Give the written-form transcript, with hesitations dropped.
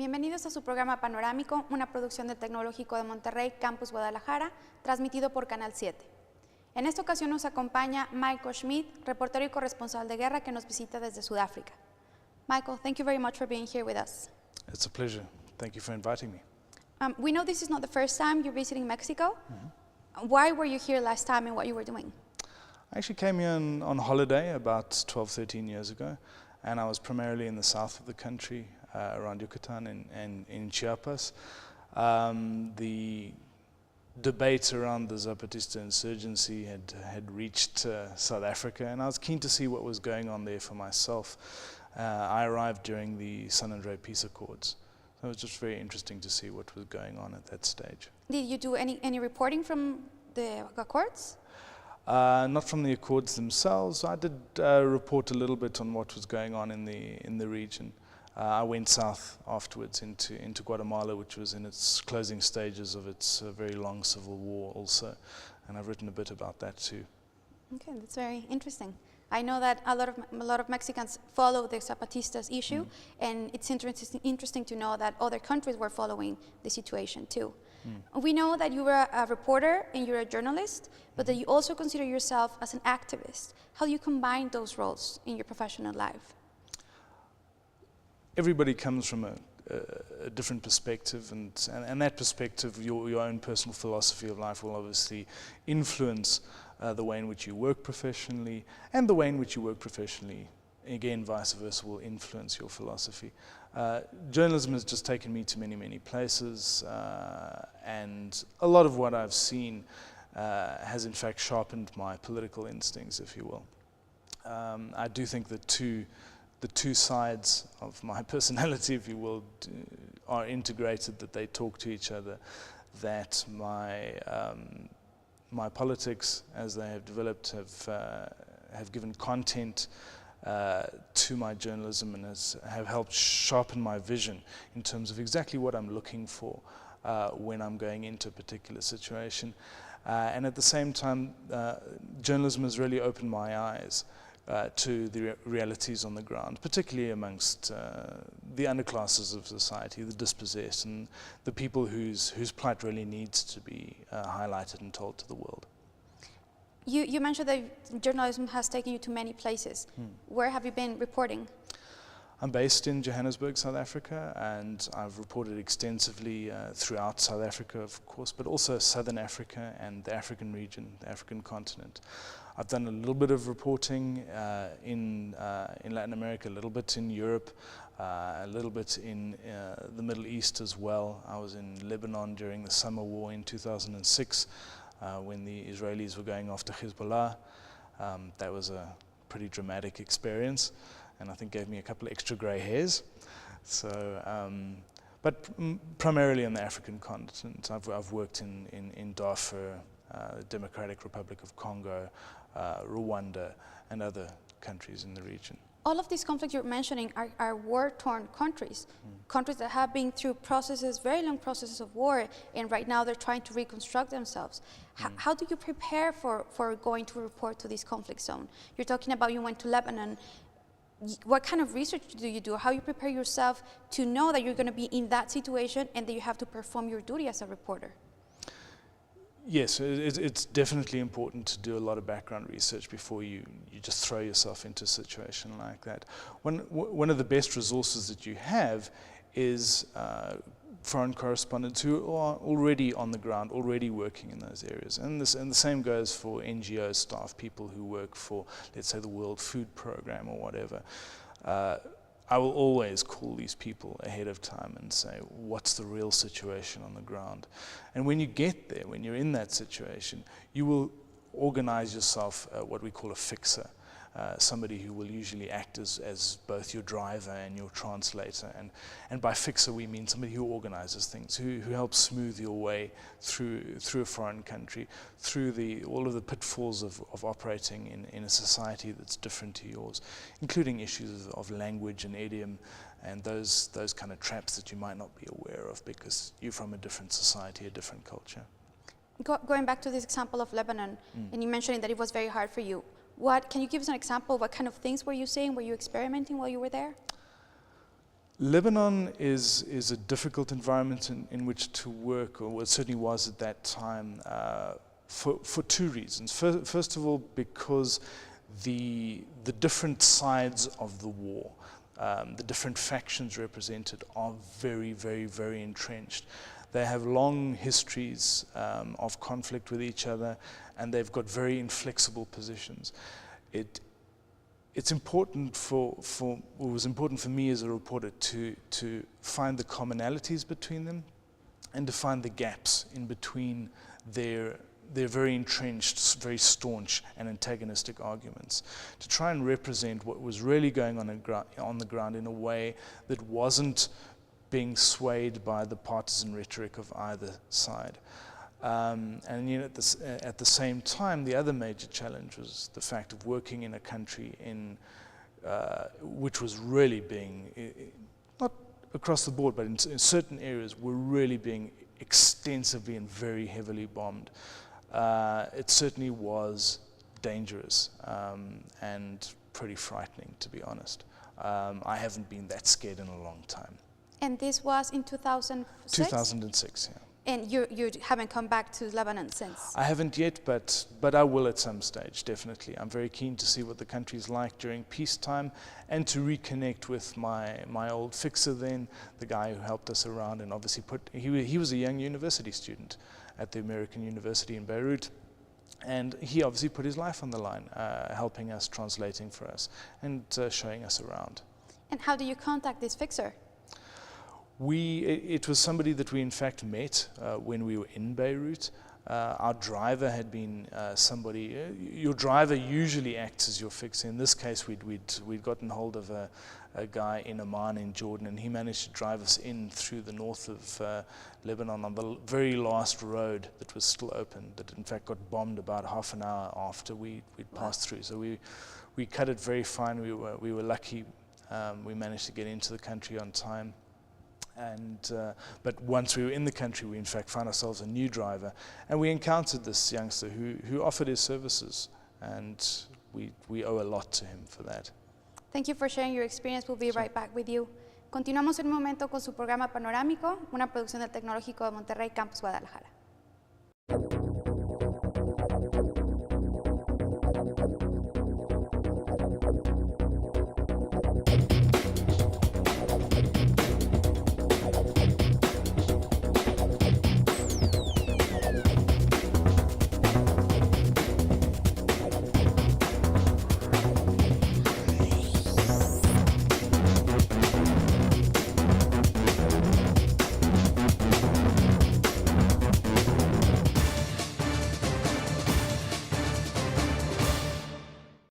Bienvenidos a su programa Panorámico, una producción del Tecnológico de Monterrey, Campus Guadalajara, transmitido por Canal 7. En esta ocasión nos acompaña Michael Schmidt, reportero y corresponsal de guerra que nos visita desde Sudáfrica. Michael, thank you very much for being here with us. It's a pleasure. Thank you for inviting me. We know this is not the first time you're visiting Mexico. Why were you here last time and what you were doing? I actually came here on holiday about 12, 13 years ago, and I was primarily in the south of the country, around Yucatan and in Chiapas. The debate around the Zapatista insurgency had reached South Africa, and I was keen to see what was going on there for myself. I arrived during the San André Peace Accords, so it was just very interesting to see what was going on at that stage. Did you do any reporting from the Accords? Not from the Accords themselves. I did report a little bit on what was going on in the region. I went south afterwards into Guatemala, which was in its closing stages of its very long civil war also, and I've written a bit about that too. Okay, that's very interesting. I know that a lot of Mexicans follow the Zapatistas issue, and it's interesting to know that other countries were following the situation too. We know that you were a reporter and you're a journalist, but that you also consider yourself as an activist. How do you combine those roles in your professional life? Everybody comes from a different perspective, and that perspective, your own personal philosophy of life will obviously influence the way in which you work professionally, and the way in which you work professionally, again, vice versa, will influence your philosophy. Journalism has just taken me to many, many places, and a lot of what I've seen has in fact sharpened my political instincts, if you will. I do think that the two sides of my personality, if you will, are integrated, that they talk to each other, that my politics, as they have developed, have given content to my journalism and have helped sharpen my vision in terms of exactly what I'm looking for when I'm going into a particular situation. And at the same time, journalism has really opened my eyes to the realities on the ground, particularly amongst the underclasses of society, the dispossessed, and the people whose plight really needs to be highlighted and told to the world. You mentioned that journalism has taken you to many places. Where have you been reporting? I'm based in Johannesburg, South Africa, and I've reported extensively throughout South Africa, of course, but also Southern Africa and the African region, the African continent. I've done a little bit of reporting in Latin America, a little bit in Europe, a little bit in the Middle East as well. I was in Lebanon during the summer war in 2006 when the Israelis were going after Hezbollah. That was a pretty dramatic experience, and I think gave me a couple of extra grey hairs. So, but primarily on the African continent. I've worked in Darfur, the Democratic Republic of Congo, Rwanda, and other countries in the region. All of these conflicts you're mentioning are war-torn countries, countries that have been through processes, very long processes of war, and right now they're trying to reconstruct themselves. How do you prepare for going to report to this conflict zone? You're talking about you went to Lebanon. What kind of research do you do? How you prepare yourself to know that you're going to be in that situation and that you have to perform your duty as a reporter? Yes, it's definitely important to do a lot of background research before you just throw yourself into a situation like that. One of the best resources that you have is foreign correspondents who are already on the ground, already working in those areas. And the same goes for NGO staff, people who work for, let's say, the World Food Program or whatever. I will always call these people ahead of time and say, what's the real situation on the ground? And when you get there, when you're in that situation, you will organize yourself what we call a fixer, somebody who will usually act as both your driver and your translator. And by fixer, we mean somebody who organizes things, who helps smooth your way through a foreign country, through all of the pitfalls of operating in a society that's different to yours, including issues of language and idiom and those kind of traps that you might not be aware of because you're from a different society, a different culture. Going back to this example of Lebanon, and you mentioned that it was very hard for you. Can you give us an example? What kind of things were you saying? Were you experimenting while you were there? Lebanon is a difficult environment in which to work, or it certainly was at that time, for two reasons. First of all, because the different sides of the war, the different factions represented, are very, very, very entrenched. They have long histories of conflict with each other, and they've got very inflexible positions. It's important it was important for me as a reporter to find the commonalities between them and to find the gaps in between their very entrenched, very staunch and antagonistic arguments, to try and represent what was really going on the ground in a way that wasn't being swayed by the partisan rhetoric of either side. And you know, at the same time, the other major challenge was the fact of working in a country which was really being, not across the board, but in certain areas, were really being extensively and very heavily bombed. It certainly was dangerous and pretty frightening, to be honest. I haven't been that scared in a long time. And this was in 2006? 2006, yeah. And you haven't come back to Lebanon since? I haven't yet, but I will at some stage, definitely. I'm very keen to see what the country's like during peacetime and to reconnect with my old fixer then, the guy who helped us around and obviously he was a young university student at the American University in Beirut. And he obviously put his life on the line, helping us, translating for us, and showing us around. And how do you contact this fixer? It was somebody that we in fact met when we were in Beirut. Our driver had been somebody. Your driver usually acts as your fixer. In this case, we'd gotten hold of a guy in Amman in Jordan, and he managed to drive us in through the north of Lebanon on the very last road that was still open, that in fact got bombed about half an hour after we'd passed through. So we cut it very fine. We were lucky. We managed to get into the country on time. But once we were in the country, we in fact found ourselves a new driver, and we encountered this youngster who offered his services, and we owe a lot to him for that. Thank you for sharing your experience. We'll be right back with you. Continuamos en un momento con su programa Panorámico, una producción del Tecnológico de Monterrey, Campus Guadalajara.